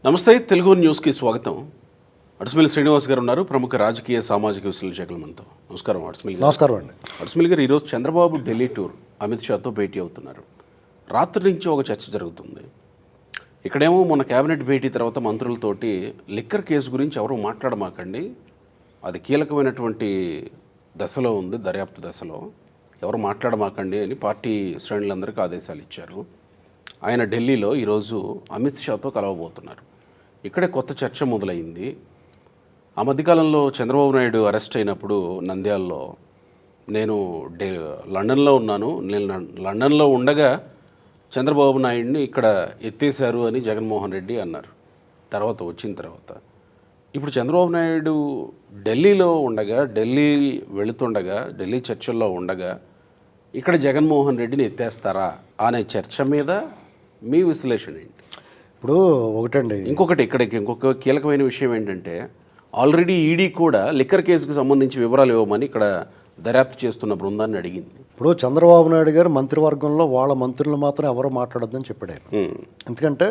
నమస్తే, తెలుగు న్యూస్కి స్వాగతం. అడ్స్మిల్ శ్రీనివాస్ గారు ఉన్నారు, ప్రముఖ రాజకీయ సామాజిక విశ్లేషకులు మనతో. నమస్కారం అడ్స్మిల్ గారు. నమస్కారం అండి. అడ్స్మిల్ గారు, ఈరోజు చంద్రబాబు ఢిల్లీ టూర్, అమిత్ షాతో భేటీ అవుతున్నారు. రాత్రి నుంచి ఒక చర్చ జరుగుతుంది. ఇక్కడేమో మన కేబినెట్ భేటీ తర్వాత మంత్రులతోటి లిక్కర్ కేసు గురించి ఎవరు మాట్లాడమాకండి, అది కీలకమైనటువంటి దశలో ఉంది, దర్యాప్తు దశలో, ఎవరు మాట్లాడమాకండి అని పార్టీ శ్రేణులందరికీ ఆదేశాలు ఇచ్చారు. ఆయన ఢిల్లీలో ఈరోజు అమిత్ షాతో కలవబోతున్నారు. ఇక్కడే కొత్త చర్చ మొదలైంది. ఆ మధ్యకాలంలో చంద్రబాబు నాయుడు అరెస్ట్ అయినప్పుడు నంద్యాలలో నేను లండన్లో ఉన్నాను, నేను లండన్లో ఉండగా చంద్రబాబు నాయుడిని ఇక్కడ ఎత్తేశారు అని జగన్మోహన్ రెడ్డి అన్నారు. వచ్చిన తర్వాత ఇప్పుడు చంద్రబాబు నాయుడు ఢిల్లీలో ఉండగా, ఢిల్లీ వెళుతుండగా, ఢిల్లీ చర్చల్లో ఉండగా ఇక్కడ జగన్మోహన్ రెడ్డిని ఎత్తేస్తారా అనే చర్చ మీద మీ విశ్లేషణ ఏంటి? ఇప్పుడు ఒకటండి, ఇంకొక కీలకమైన విషయం ఏంటంటే, ఆల్రెడీ ఈడీ కూడా లిక్కర్ కేసుకు సంబంధించి వివరాలు ఇవ్వమని ఇక్కడ దర్యాప్తు చేస్తున్న బృందాన్ని అడిగింది. ఇప్పుడు చంద్రబాబు నాయుడు గారు మంత్రివర్గంలో వాళ్ళ మంత్రులు మాత్రం ఎవరు మాట్లాడొద్దని చెప్పాడు. ఎందుకంటే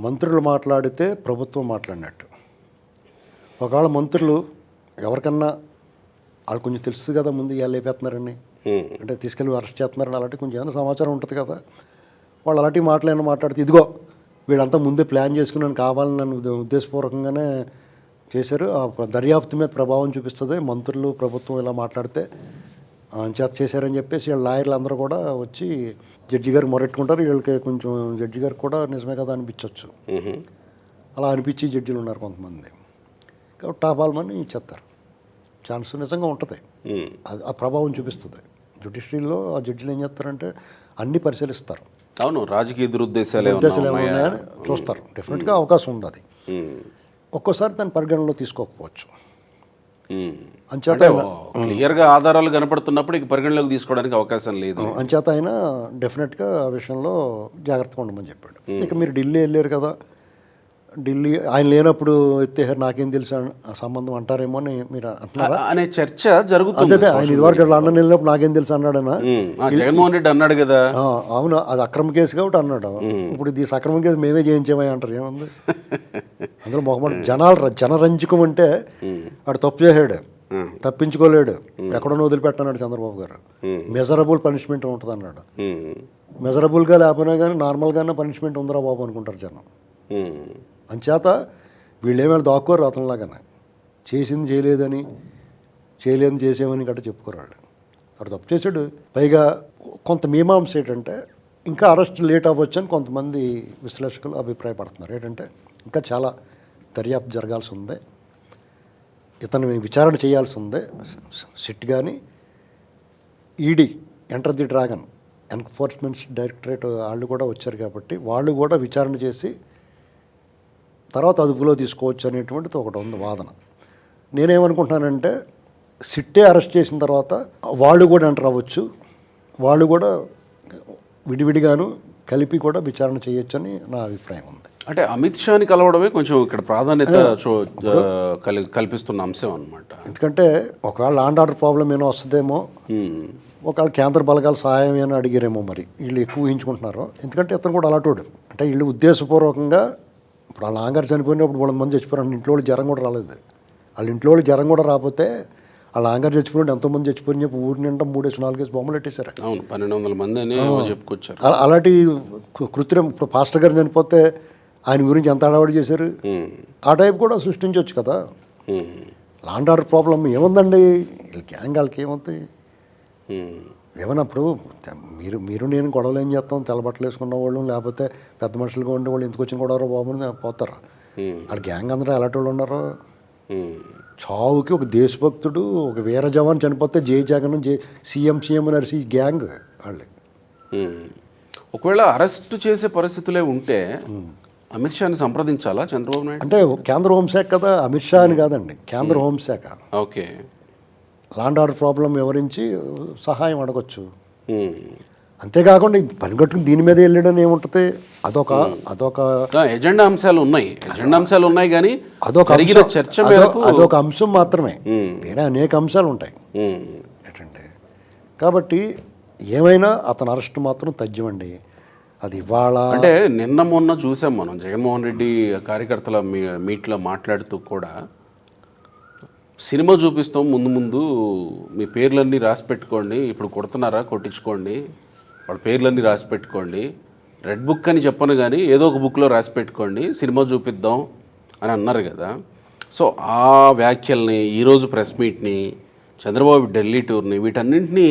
మంత్రులు మాట్లాడితే ప్రభుత్వం మాట్లాడినట్టు. ఒకవేళ మంత్రులు ఎవరికన్నా వాళ్ళు కొంచెం తెలుసు కదా, ముందు ఇవాళ లేపేస్తున్నారని, అంటే తీసుకెళ్ళి అరెస్ట్ చేస్తున్నారని, అలాంటి కొంచెం ఏమైనా సమాచారం ఉంటుంది కదా. వాళ్ళు అలాంటి మాటలు మాట్లాడితే, ఇదిగో వీళ్ళంతా ముందే ప్లాన్ చేసుకుని నన్ను కావాలని నన్ను ఉద్దేశపూర్వకంగానే చేశారు, ఆ దర్యాప్తు మీద ప్రభావం చూపిస్తుంది, మంత్రులు ప్రభుత్వం ఇలా మాట్లాడితే చేత చేశారని చెప్పేసి వీళ్ళ లాయర్లు అందరూ కూడా వచ్చి జడ్జి గారు మొరెట్టుకుంటారు. వీళ్ళకి కొంచెం జడ్జి గారు కూడా నిజమే కదా అనిపించవచ్చు. అలా అనిపించి జడ్జిలు ఉన్నారు కొంతమంది. కాబట్టి టాపాలమని ఇచ్చేస్తారు. ఛాన్స్ నిజంగా ఉంటుంది, అది ఆ ప్రభావం చూపిస్తుంది. జ్యుడిషియరీలో ఆ జడ్జిలు ఏం చేస్తారంటే అన్నీ పరిశీలిస్తారు. అవును, రాజకీయ దురుద్దేశాలు ఏమన్నాయని చూస్తారు. డెఫినెట్గా అవకాశం ఉంది. అది ఒక్కోసారి దాన్ని పరిగణనలో తీసుకోకపోవచ్చు. అంచేత క్లియర్గా ఆధారాలు కనపడుతున్నప్పుడు ఇక పరిగణలోకి తీసుకోవడానికి అవకాశం లేదు. అంచేత ఆయన డెఫినెట్గా ఆ విషయంలో జాగ్రత్తగా ఉండమని చెప్పాడు. ఇక మీరు ఢిల్లీ వెళ్ళారు కదా, ఢిల్లీ ఆయన లేనప్పుడు ఎత్తేసారు నాకేం తెలుసు సంబంధం అంటారేమో అని మీరు అంటున్నారా అనే చర్చ జరుగుతుంది. అదే ఆయన ఇదివరకు లండన్ వెళ్ళినప్పుడు నాకేం తెలుసు అన్నాడనా, జగన్మోహన్ రెడ్డి అన్నాడు కదా. అవును, అది అక్రమ కేసు కాబట్టి అన్నాడు. ఇప్పుడు ఇది సక్రమ కేసు మేమే చేయించామని అంటారు. ఏముంది అందులో మొహమ్మద్ జనరంజకం అంటే వాడు తప్పు చేసాడు, తప్పించుకోలేడు, ఎక్కడో వదిలిపెట్టన్నాడు చంద్రబాబు గారు. మెజరబుల్ పనిష్మెంట్ ఉంటుంది అన్నాడు. మెజరబుల్గా లేకపోయినా కానీ నార్మల్గానే పనిష్మెంట్ ఉందిరా బాబు అనుకుంటారు జనం. అంచేత వీళ్ళు ఏమైనా దాక్కోరు అతనిలాగానే, చేసింది చేయలేదని, చేయలేదని చేసేమని గట్రా చెప్పుకోరు వాళ్ళు. అక్కడ తప్పు చేశాడు. పైగా కొంత మీమాంస ఏంటంటే ఇంకా అరెస్ట్ లేట్ అవ్వచ్చు అని కొంతమంది విశ్లేషకులు అభిప్రాయపడుతున్నారు. ఏంటంటే ఇంకా చాలా దర్యాప్తు జరగాల్సి ఉంది, ఇతను విచారణ చేయాల్సి ఉంది. సిట్ కానీ ED, enter the dragon, enforcement directorate వాళ్ళు కూడా వచ్చారు కాబట్టి వాళ్ళు కూడా విచారణ చేసి తర్వాత అదుపులో తీసుకోవచ్చు అనేటువంటిది ఒకటి ఉంది వాదన. నేనేమనుకుంటున్నానంటే సిట్టే అరెస్ట్ చేసిన తర్వాత వాళ్ళు కూడా ఎంటర్ అవ్వచ్చు, వాళ్ళు కూడా విడివిడిగాను కలిపి కూడా విచారణ చేయొచ్చని నా అభిప్రాయం ఉంది. అంటే అమిత్ షాని కలవడమే కొంచెం ఇక్కడ ప్రాధాన్యత కల్పిస్తున్న అంశం అనమాట. ఎందుకంటే ఒకవేళ ల్యాండ్ ఆర్డర్ ప్రాబ్లం ఏమో వస్తుందేమో, ఒకవేళ కేంద్ర బలగాల సహాయం ఏమైనా అడిగారేమో, మరి వీళ్ళు ఎక్కువ ఊహించుకుంటున్నారు. ఎందుకంటే ఇతను కూడా అలాంటోడు. అంటే వీళ్ళు ఉద్దేశపూర్వకంగా ఇప్పుడు వాళ్ళ నాన్నగారు చనిపోయినప్పుడు 100 మంది చచ్చిపోయారు, ఇంట్లో వాళ్ళు జ్వరం కూడా రాలేదు. వాళ్ళ ఇంట్లో వాళ్ళు జ్వరం కూడా రాకపోతే వాళ్ళ నాన్నగారు చచ్చిపోయినప్పుడు ఎంతోమంది చచ్చిపోయిన చెప్పి ఊరి నిండా 3-4 బొమ్మలు పెట్టేశారు. అవును, 1200 మంది అని చెప్పుకొచ్చారు. అలాంటి కృత్రిమ. ఇప్పుడు పాస్టర్ గారు చనిపోతే ఆయన గురించి ఎంత అడవాడి చేశారు, ఆ టైప్ కూడా సృష్టించవచ్చు కదా. ల్యాండ్ ఆర్డర్ ప్రాబ్లం ఏముందండి, గ్యాంగ్ వాళ్ళకి ఏముంది ఏమన్నప్పుడు మీరు నేను గొడవలు ఏం చేస్తాం, తెల్లబట్టలు వేసుకున్న వాళ్ళు లేకపోతే పెద్ద మనుషులుగా ఉండే వాళ్ళు ఎందుకు వచ్చిన గొడవరో బాబుని పోతారు. వాళ్ళ గ్యాంగ్ అందరూ ఎలాంటి వాళ్ళు ఉన్నారు. చావుకి ఒక దేశభక్తుడు, ఒక వీర జవాన్ చనిపోతే జై జగన్, సీఎం నరిసి గ్యాంగ్ వాళ్ళు. ఒకవేళ అరెస్ట్ చేసే పరిస్థితులే ఉంటే అమిత్ షాని సంప్రదించాలా చంద్రబాబు నాయుడు? అంటే కేంద్ర హోంశాఖ కదా, అమిత్ షా అని కాదండి, కేంద్ర హోంశాఖ. ఓకే, ల్యాండ్ ఆర్డర్ ప్రాబ్లం వివరించి సహాయం అడగొచ్చు. అంతేకాకుండా పని కట్టుకుని దీని మీద వెళ్ళడం ఏముంటుంది, అదొక ఎజెండా అంశాలు ఉన్నాయి కానీ అదొక అంశం మాత్రమే, వేరే అనేక అంశాలు ఉంటాయి ఏంటంటే. కాబట్టి ఏమైనా అతని అరెస్ట్ మాత్రం తథ్యమండి. అది ఇవాళ అంటే నిన్న మొన్న చూసాం మనం జగన్మోహన్ రెడ్డి కార్యకర్తల మీట్లో మాట్లాడుతూ కూడా సినిమా చూపిస్తాం ముందు ముందు మీ పేర్లన్నీ రాసి పెట్టుకోండి, ఇప్పుడు కొడుతున్నారా కొట్టించుకోండి, వాళ్ళ పేర్లన్నీ రాసి పెట్టుకోండి, రెడ్ బుక్ అని చెప్పను కానీ ఏదో ఒక బుక్లో రాసి పెట్టుకోండి, సినిమా చూపిద్దాం అని అన్నారు కదా. సో ఆ వ్యాఖ్యల్ని, ఈరోజు ప్రెస్ మీట్ని, చంద్రబాబు ఢిల్లీ టూర్ని, వీటన్నింటినీ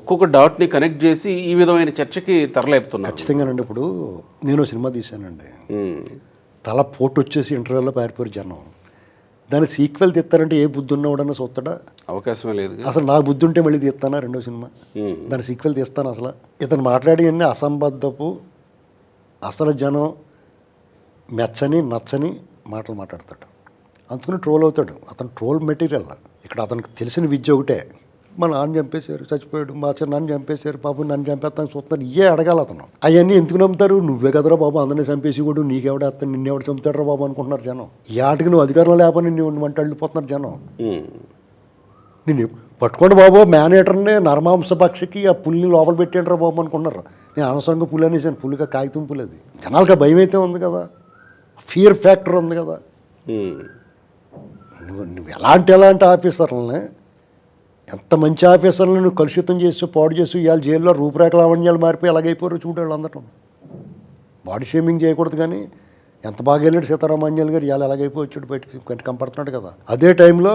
ఒక్కొక్క డాట్ని కనెక్ట్ చేసి ఈ విధమైన చర్చకి తరలేపుతున్నారు. ఖచ్చితంగానండి. ఇప్పుడు నేను సినిమా తీశానండి, తల పోటు వచ్చేసి ఇంటర్వ్యూలో పారిపోయారు జనం. దాని సీక్వెల్ తీస్తారంటే ఏ బుద్ధి ఉన్నవాడన్నా చూస్తాడా? అవకాశమే లేదు. అసలు నాకు బుద్ధి ఉంటే మళ్ళీ తీస్తానా రెండో సినిమా? దాని సీక్వెల్ తీస్తాను? అసలు ఇతను మాట్లాడి అన్ని అసంబద్ధపు, అసలు జనం మెచ్చని నచ్చని మాటలు మాట్లాడతాడు, అందుకని ట్రోల్ అవుతాడు. అతను ట్రోల్ మెటీరియల్. ఇక్కడ అతనికి తెలిసిన విద్య ఒకటే, మా నాన్న చంపేశారు, చచ్చిపోయాడు, మా చిన్నాన్ని చంపేశారు, బాబు నన్ను చంపేస్తాను చూస్తాను, ఇవే అడగాలి అతను. అవన్నీ ఎందుకు నమ్ముతారు? నువ్వే కదరా బాబు అందరినీ చంపేసి కూడా నీకెవడ అతను నిన్నెవడు చంపుతాడరా బాబు అనుకుంటున్నారు జనం. ఈ ఆటకి నువ్వు అధికారంలో లేకపోతే నువ్వు వంట వెళ్ళిపోతున్నారు జనం. నేను పట్టుకోండి బాబు మేనేటర్ని, నరమాంసపక్షికి ఆ పులిని లోపల పెట్టేంటారా బాబు అనుకున్నారు. నేను అనవసరంగా పులి అనేసాను, పులిగా కాగితం పులి. అది జనాలకు భయం అయితే ఉంది కదా, ఫియర్ ఫ్యాక్టర్ ఉంది కదా. నువ్వు ఎలాంటి ఆఫీసర్లని, ఎంత మంచి ఆఫీసర్లను నువ్వు కలుషితం చేసి పాడు చేసి ఇవాళ జైల్లో రూపురేఖ లావణ్యాలు మారిపోయి ఎలాగైపోయారు చూడు వాళ్ళందరూ. బాడీ షేమింగ్ చేయకూడదు కానీ ఎంత బాగా వెళ్ళాడు సీతారామాంజలి గారు, ఇవాళ ఎలాగైపోయి వచ్చాడు బయటకు కనపడుతున్నాడు కదా. అదే టైంలో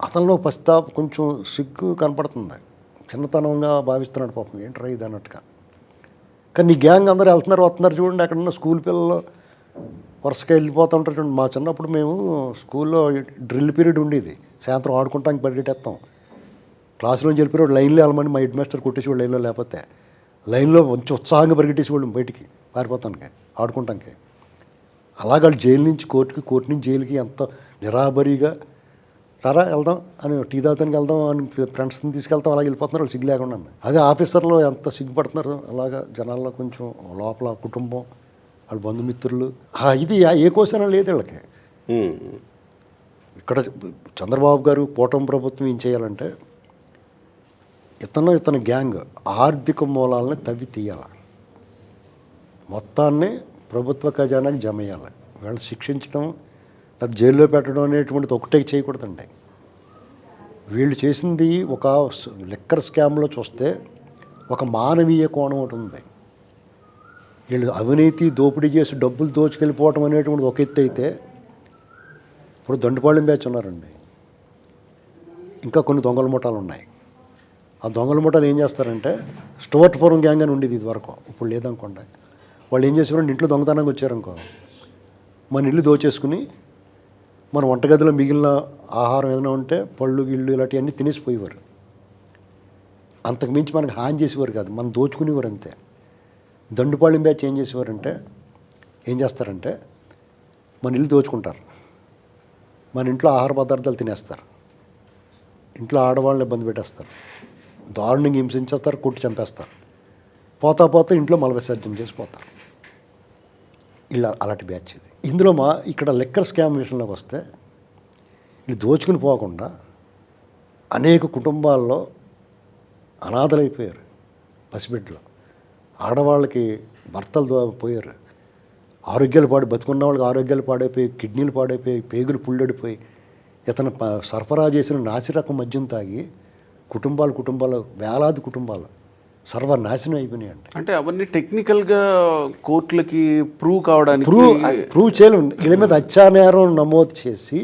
అతనిలో పశ్చాత్తాప కొంచెం సిగ్గు కనపడుతుంది, చిన్నతనంగా భావిస్తున్నాడు పాపం, ఏంట్రా ఇది అన్నట్టుగా. కానీ నీ గ్యాంగ్ అందరూ వెళ్తున్నారు వస్తున్నారు చూడండి, ఎక్కడన్నా స్కూల్ పిల్లలు వరుసగా వెళ్ళిపోతుంటారు చూడండి. మా చిన్నప్పుడు మేము స్కూల్లో డ్రిల్ పీరియడ్ ఉండేది, సాయంత్రం ఆడుకుంటానికి పరిగెట్టేస్తాం. క్లాసులోంచి వెళ్ళిపోయాడు లైన్లో వెళ్ళమని మా హెడ్ మాస్టర్ కొట్టేసేవాడు, లైన్లో లేకపోతే లైన్లో మంచి ఉత్సాహంగా పరిగెట్టేసేవాళ్ళు బయటికి పారిపోతానికి ఆడుకుంటానికి. అలాగే వాళ్ళు జైలు నుంచి కోర్టుకి, కోర్టు నుంచి జైలుకి ఎంత నిరాబరిగా రారా వెళ్దాం అని, టీ తాగడానికి వెళ్దాం అని ఫ్రెండ్స్ని తీసుకెళ్తాం, అలాగే వెళ్ళిపోతున్నారు వాళ్ళు సిగ్గు లేకుండా. అదే ఆఫీసర్లు ఎంత సిగ్గుపడుతున్నారు అలాగా జనాల్లో, కొంచెం లోపల కుటుంబం, వాళ్ళ బంధుమిత్రులు, ఇది ఏ క్వశ్చన్ లేదు వీళ్ళకి. ఇక్కడ చంద్రబాబు గారు కూటమి ప్రభుత్వం ఏం చేయాలంటే, ఇతని గ్యాంగ్ ఆర్థిక మూలాలని తవ్వి తీయాలి, మొత్తాన్ని ప్రభుత్వ ఖజానాకి జమ చేయాలి. వీళ్ళని శిక్షించడం లేదా జైల్లో పెట్టడం అనేటువంటిది ఒకటే చేయకూడదండి. వీళ్ళు చేసింది ఒక లిక్కర్ స్కామ్లో చూస్తే ఒక మానవీయ కోణం ఒకటి ఉంది. వీళ్ళు అవినీతి దోపిడీ చేసి డబ్బులు దోచుకెళ్ళిపోవటం అనేటువంటిది ఒక ఎత్తు అయితే, ఇప్పుడు దండుపాళెం బ్యాచ్ ఉన్నారండి, ఇంకా కొన్ని దొంగల ముఠాలు ఉన్నాయి. ఆ దొంగల ముఠాలు ఏం చేస్తారంటే, స్టోర్పురం గ్యాంగ్ అని ఉండేది ఇది వరకు, ఇప్పుడు లేదనుకోండి. వాళ్ళు ఏం చేసేవారు, ఇంట్లో దొంగతనంగా వచ్చారనుకో, మన ఇల్లు దోచేసుకుని మన వంటగదిలో మిగిలిన ఆహారం ఏదైనా ఉంటే పళ్ళు గిళ్ళు ఇలాంటివన్నీ తినేసిపోయేవారు. అంతకుమించి మనకు హాని చేసేవారు కాదు, మనం దోచుకునేవారు అంతే. దండుపాళెం బ్యాచ్ ఏం చేస్తారంటే మన ఇల్లు దోచుకుంటారు, మన ఇంట్లో ఆహార పదార్థాలు తినేస్తారు, ఇంట్లో ఆడవాళ్ళని ఇబ్బంది పెట్టేస్తారు, దారుణంగా హింసించేస్తారు, కొట్టి చంపేస్తారు, పోతా ఇంట్లో మల విసర్జన చేసిపోతారు. ఇలా అలాంటి బ్యాచ్ ఇది. ఇందులో ఇక్కడ లిక్కర్ స్కామ్ విషయంలోకి వస్తే, ఇది దోచుకుని పోకుండా అనేక కుటుంబాల్లో అనాథలైపోయారు, పసిబిడ్డలు, ఆడవాళ్ళకి భర్తలు పోయారు, ఆరోగ్యాలు బతుకున్న వాళ్ళకి ఆరోగ్యాలు పాడైపోయి, కిడ్నీలు పాడైపోయి, పేగులు పుల్లడిపోయి, ఇతను సరఫరా చేసిన నాసిరకం మద్యం తాగి కుటుంబాలు వేలాది కుటుంబాలు సర్వనాశనం అయిపోయినాయండి. అంటే అవన్నీ టెక్నికల్గా కోర్టులకి ప్రూవ్ చేయలేము. వీళ్ళ మీద హత్యానేరం నమోదు చేసి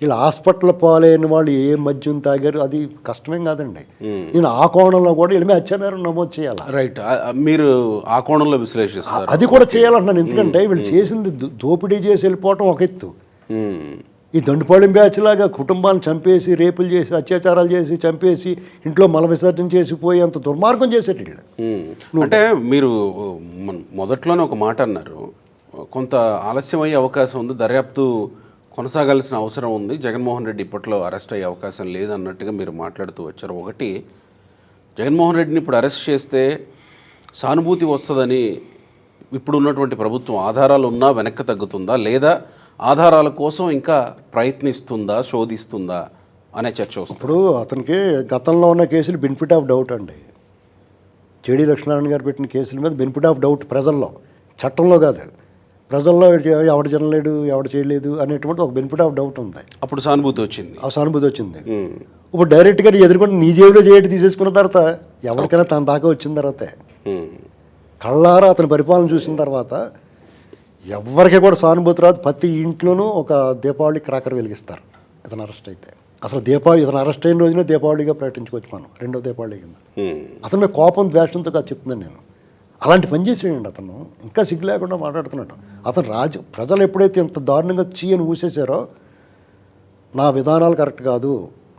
వీళ్ళు హాస్పిటల్ పాలైన వాళ్ళు ఏ మద్యం తాగారు అది కష్టమేం కాదండి. నేను ఆ కోణంలో కూడా వీళ్ళ మీద హత్యానేరం నమోదు చేయాలి. రైట్, మీరు ఆ కోణంలో విశ్లేషిస్తారు. అది కూడా చేయాలంటున్నాను. ఎందుకంటే వీళ్ళు చేసింది దోపిడీ చేసి వెళ్ళిపోవటం ఒక ఎత్తు, ఈ దండుపాళెం బ్యాచ్ లాగా కుటుంబాలను చంపేసి, రేపులు చేసి, అత్యాచారాలు చేసి, చంపేసి, ఇంట్లో మల విసర్జన చేసి పోయి అంత దుర్మార్గం చేసేటి వీళ్ళు. అంటే మీరు మొదట్లోనే ఒక మాట అన్నారు, కొంత ఆలస్యం అయ్యే అవకాశం ఉంది, దర్యాప్తు కొనసాగాల్సిన అవసరం ఉంది, జగన్మోహన్ రెడ్డి ఇప్పట్లో అరెస్ట్ అయ్యే అవకాశం లేదన్నట్టుగా మీరు మాట్లాడుతూ వచ్చారు. ఒకటి, జగన్మోహన్ రెడ్డిని ఇప్పుడు అరెస్ట్ చేస్తే సానుభూతి వస్తుందని ఇప్పుడు ఉన్నటువంటి ప్రభుత్వం ఆధారాలు ఉన్నా వెనక్కి తగ్గుతుందా, లేదా ఆధారాల కోసం ఇంకా ప్రయత్నిస్తుందా, శోధిస్తుందా అనే చర్చ వస్తుంది. ఇప్పుడు అతనికి గతంలో ఉన్న కేసులు బెనిఫిట్ ఆఫ్ డౌట్ అండి. జేడీ లక్ష్మీనారాయణ గారు పెట్టిన కేసుల మీద బెనిఫిట్ ఆఫ్ డౌట్ ప్రజల్లో, చట్టంలో కాదు, ప్రజల్లో ఎవడు తినలేడు ఎవడు చేయలేదు అనేటువంటి ఒక బెనిఫిట్ ఆఫ్ డౌట్ ఉంది. అప్పుడు సానుభూతి వచ్చింది. ఆ సానుభూతి వచ్చింది. ఇప్పుడు డైరెక్ట్గా ఎదుర్కొని నీ జేబులో చేయటి తీసేసుకున్న తర్వాత ఎవరికైనా తన దాకా వచ్చిన తర్వాతే కళ్ళారా అతని పరిపాలన చూసిన తర్వాత ఎవరికి కూడా సానుభూతి రాదు. ప్రతి ఇంట్లోనూ ఒక దీపావళి క్రాకర్ వెలిగిస్తారు ఇతను అరెస్ట్ అయితే. అసలు దీపావళి ఇతను అరెస్ట్ అయిన రోజునే దీపావళిగా ప్రకటించుకోవచ్చు మనం, రెండో దీపావళి కింద. అతని మీద కోపం ద్వేషంతో కాదు చెప్తున్నాను నేను. అలాంటి పని చేసేయండి అతను. ఇంకా సిగ్గు లేకుండా మాట్లాడుతున్నాడు అతను. ప్రజలు ఎప్పుడైతే ఇంత దారుణంగా అని ఊసేశారో, నా విధానాలు కరెక్ట్ కాదు,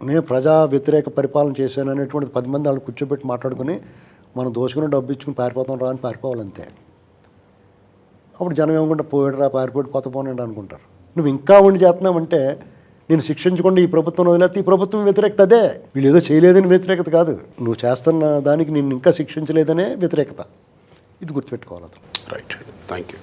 నేను ప్రజా వ్యతిరేక పరిపాలన చేశాను అనేటువంటిది 10 మంది వాళ్ళు కూర్చోబెట్టి మాట్లాడుకుని మనం దోచుకుని డబ్బు ఇచ్చుకుని పారిపోతాం రా అని పారిపోవాలంతే. అప్పుడు జనం ఏమనుకుంటా పోయాడు రా పారిపోయి కొత్త పోనండి అనుకుంటారు. నువ్వు ఇంకా ఉండి చేస్తున్నావంటే నేను శిక్షించకుండా ఈ ప్రభుత్వం వదిలేస్తే ఈ ప్రభుత్వం వ్యతిరేకత అదే. వీళ్ళు ఏదో చేయలేదని వ్యతిరేకత కాదు, నువ్వు చేస్తున్న దానికి నిన్ను ఇంకా శిక్షించలేదనే వ్యతిరేకత. ఇది గుర్తుపెట్టుకోవాలి అతను. Right, thank you.